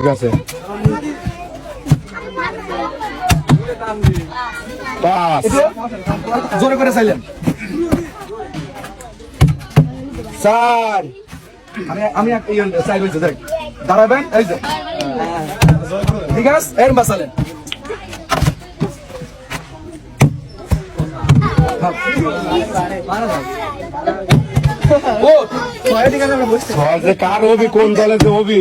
ঠিক আছে। 5 জোরে করে চাইলেন। 4 আমি সাইড হয়েছে দেখ দাঁড়াবেন এই যে ঠিক আছে এর বাসালেন ও ঠিক আছে আমরা বসছি যে কার হবি কোন দলে যে হবি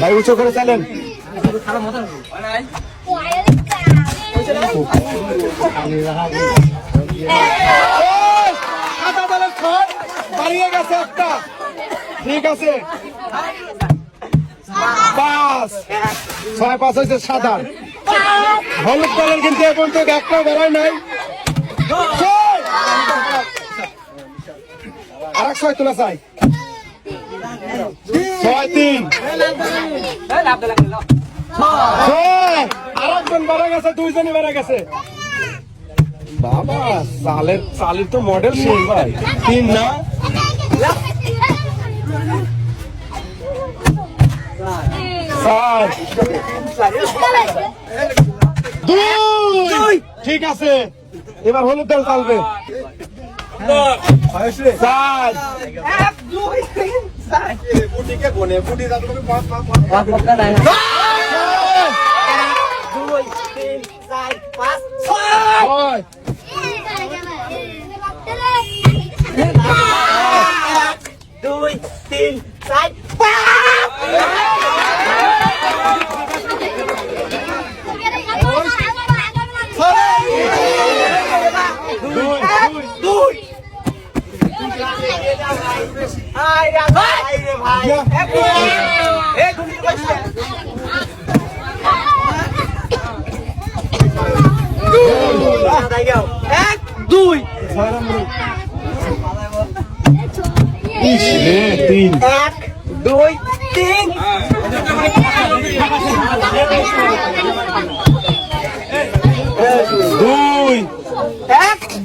ভাই উঁচু করে চালেন বাড়িয়ে গেছে একটা ঠিক আছে 5 6-5 হয়েছে 7 হলুদ দলের কিন্তু এখন তো একটা বেড়ায় নাই আর 6 তোলা চাই 6-3 আরেকজন বেড়া গেছে 2 জনই বেড়া গেছে বাবা চালের তো মডেল সেই ভাই 3 না 2 ঠিক আছে এবার হলুদ দল চালবে 4 1 2 3 4 বুটিকে বনে বুটি দাদু 5 2 3 4 5 6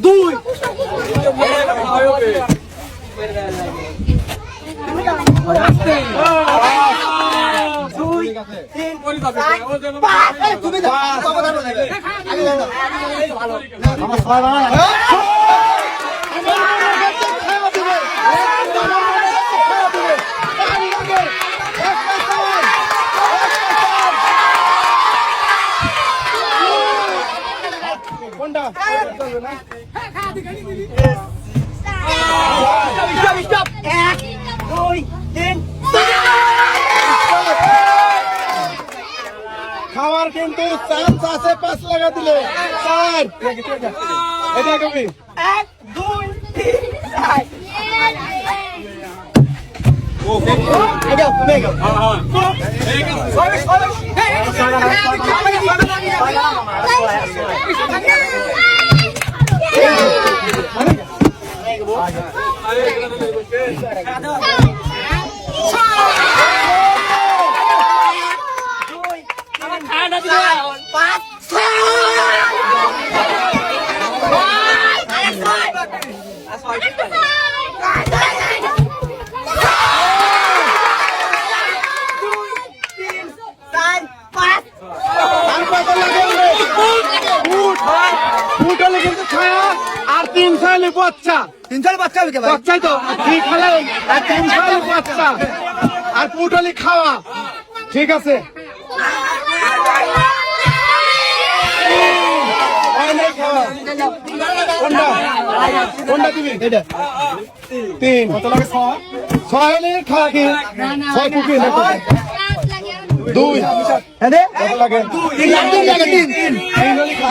2 3 4 খাওয়ার কিন্তু চান্স আছে 5 লাগা দিলে 4 এটা কবি 1 2 3 4 ওকে আইডা তুমি গো আর 3 সালে বাচ্চা 3 সালে বাচ্চা হবে ভাই বাচ্চাই তো ঠিক খেলে আর 3 সালে বাচ্চা আর পুটলি খাওয়া ঠিক আছে কোনটা দিবি এটা 3 কত লাগে 6 হলে খাওয়া কি 6 পুকি না 2 হ্যাঁ কত লাগে 3 লাগে 3